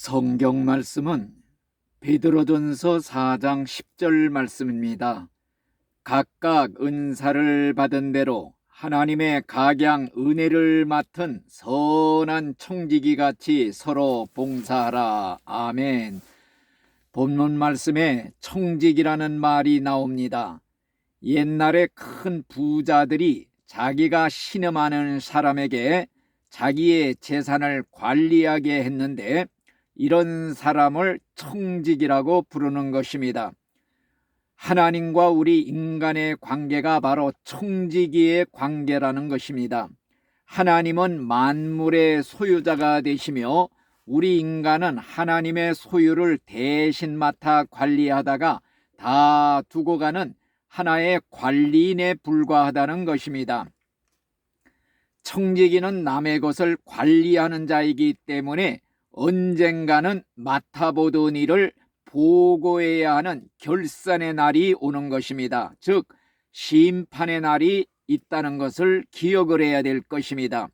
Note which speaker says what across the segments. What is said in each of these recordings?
Speaker 1: 성경 말씀은 베드로전서 4장 10절 말씀입니다. 각각 은사를 받은 대로 하나님의 각양 은혜를 맡은 선한 청지기 같이 서로 봉사하라. 아멘. 본문 말씀에 청지기라는 말이 나옵니다. 옛날에 큰 부자들이 자기가 신음하는 사람에게 자기의 재산을 관리하게 했는데 이런 사람을 청지기라고 부르는 것입니다. 하나님과 우리 인간의 관계가 바로 청지기의 관계라는 것입니다. 하나님은 만물의 소유자가 되시며 우리 인간은 하나님의 소유를 대신 맡아 관리하다가 다 두고 가는 하나의 관리인에 불과하다는 것입니다. 청지기는 남의 것을 관리하는 자이기 때문에 언젠가는 맡아보던 일을 보고해야 하는 결산의 날이 오는 것입니다. 즉 심판의 날이 있다는 것을 기억을 해야 될 것입니다.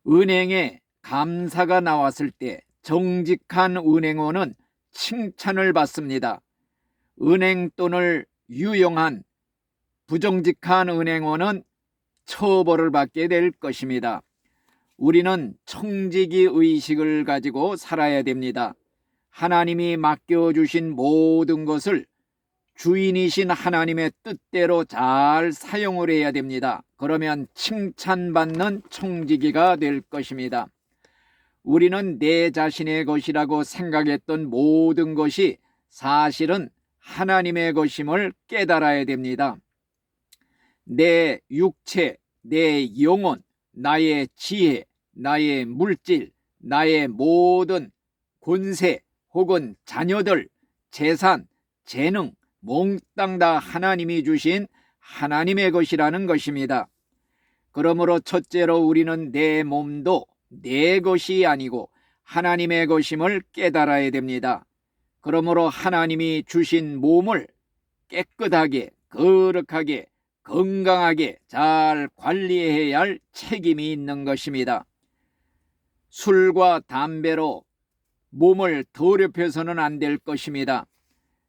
Speaker 1: 은행에 감사가 나왔을 때 정직한 은행원은 칭찬을 받습니다. 은행 돈을 유용한 부정직한 은행원은 처벌을 받게 될 것입니다. 우리는 청지기 의식을 가지고 살아야 됩니다. 하나님이 맡겨주신 모든 것을 주인이신 하나님의 뜻대로 잘 사용을 해야 됩니다. 그러면 칭찬받는 청지기가 될 것입니다. 우리는 내 자신의 것이라고 생각했던 모든 것이 사실은 하나님의 것임을 깨달아야 됩니다. 내 육체, 내 영혼, 나의 지혜, 나의 물질, 나의 모든 권세 혹은 자녀들, 재산, 재능, 몽땅 다 하나님이 주신 하나님의 것이라는 것입니다. 그러므로 첫째로 우리는 내 몸도 내 것이 아니고 하나님의 것임을 깨달아야 됩니다. 그러므로 하나님이 주신 몸을 깨끗하게, 거룩하게, 건강하게 잘 관리해야 할 책임이 있는 것입니다. 술과 담배로 몸을 더럽혀서는 안 될 것입니다.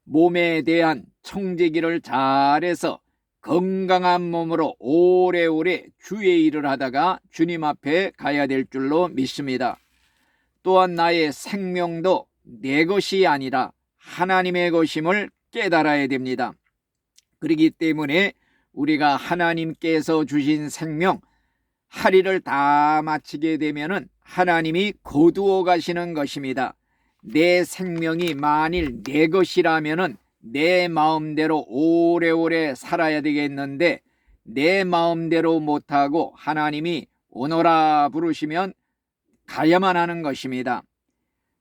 Speaker 1: 몸에 대한 청지기를 잘해서 건강한 몸으로 오래오래 주의 일을 하다가 주님 앞에 가야 될 줄로 믿습니다. 또한 나의 생명도 내 것이 아니라 하나님의 것임을 깨달아야 됩니다. 그렇기 때문에 우리가 하나님께서 주신 생명 할일을 다 마치게 되면은 하나님이 거두어 가시는 것입니다. 내 생명이 만일 내 것이라면은 내 마음대로 오래오래 살아야 되겠는데 내 마음대로 못하고 하나님이 오너라 부르시면 가야만 하는 것입니다.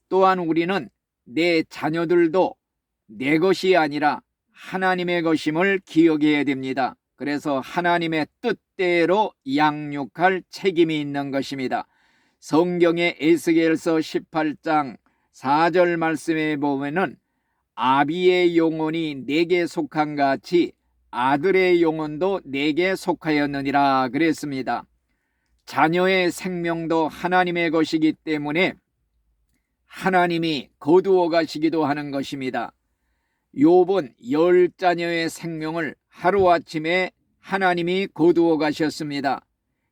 Speaker 1: 또한 우리는 내 자녀들도 내 것이 아니라 하나님의 것임을 기억해야 됩니다. 그래서 하나님의 뜻대로 양육할 책임이 있는 것입니다. 성경의 에스겔서 18장 4절 말씀에 보면은 아비의 영혼이 내게 속한 같이 아들의 영혼도 내게 속하였느니라 그랬습니다. 자녀의 생명도 하나님의 것이기 때문에 하나님이 거두어 가시기도 하는 것입니다. 욥은 10자녀의 생명을 하루아침에 하나님이 거두어 가셨습니다.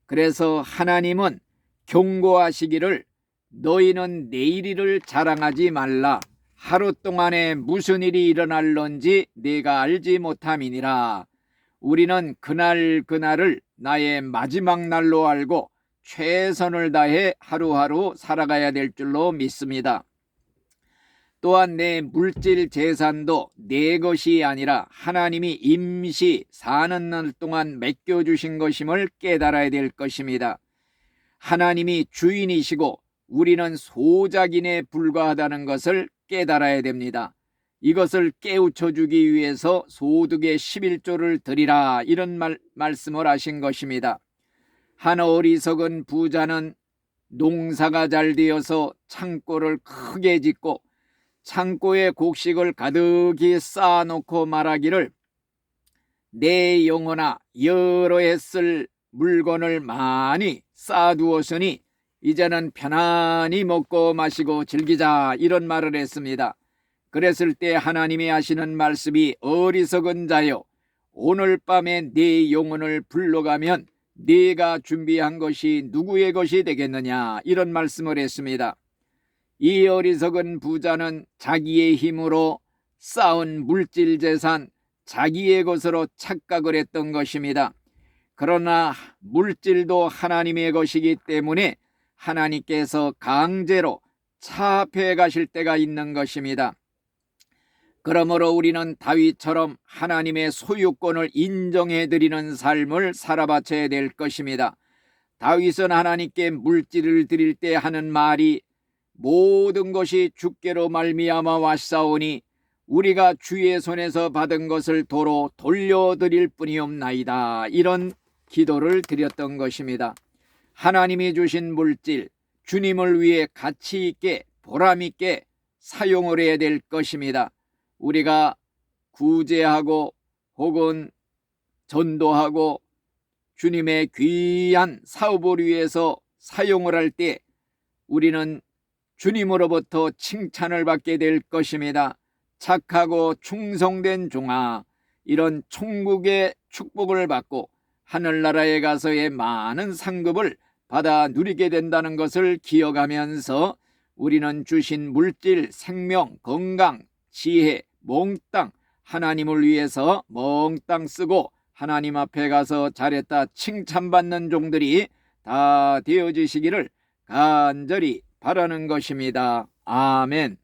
Speaker 1: 그래서 하나님은 경고하시기를 너희는 내일 일을 자랑하지 말라. 하루 동안에 무슨 일이 일어날런지 내가 알지 못함이니라. 우리는 그날을 나의 마지막 날로 알고 최선을 다해 하루하루 살아가야 될 줄로 믿습니다. 또한 내 물질 재산도 내 것이 아니라 하나님이 임시 사는 날 동안 맡겨주신 것임을 깨달아야 될 것입니다. 하나님이 주인이시고 우리는 소작인에 불과하다는 것을 깨달아야 됩니다. 이것을 깨우쳐주기 위해서 소득의 11조를 드리라 이런 말씀을 하신 것입니다. 한 어리석은 부자는 농사가 잘 되어서 창고를 크게 짓고 창고에 곡식을 가득히 쌓아놓고 말하기를 내 영혼아 여러 해 쓸 물건을 많이 쌓아두었으니 이제는 편안히 먹고 마시고 즐기자, 이런 말을 했습니다. 그랬을 때 하나님이 하시는 말씀이, 어리석은 자여, 오늘 밤에 네 영혼을 불러가면 네가 준비한 것이 누구의 것이 되겠느냐, 이런 말씀을 했습니다. 이 어리석은 부자는 자기의 힘으로 쌓은 물질 재산, 자기의 것으로 착각을 했던 것입니다. 그러나 물질도 하나님의 것이기 때문에 하나님께서 강제로 차압해 가실 때가 있는 것입니다. 그러므로 우리는 다윗처럼 하나님의 소유권을 인정해 드리는 삶을 살아바쳐야 될 것입니다. 다윗은 하나님께 물질을 드릴 때 하는 말이, 모든 것이 주께로 말미암아 왔사오니 우리가 주의 손에서 받은 것을 도로 돌려드릴 뿐이옵나이다, 이런 기도를 드렸던 것입니다. 하나님이 주신 물질, 주님을 위해 가치 있게 보람 있게 사용을 해야 될 것입니다. 우리가 구제하고 혹은 전도하고 주님의 귀한 사업을 위해서 사용을 할 때 우리는 주님으로부터 칭찬을 받게 될 것입니다. 착하고 충성된 종아, 이런 천국의 축복을 받고 하늘나라에 가서의 많은 상급을 받아 누리게 된다는 것을 기억하면서 우리는 주신 물질, 생명, 건강, 지혜, 몽땅 하나님을 위해서 몽땅 쓰고 하나님 앞에 가서 잘했다 칭찬받는 종들이 다 되어지시기를 간절히 바라는 것입니다. 아멘.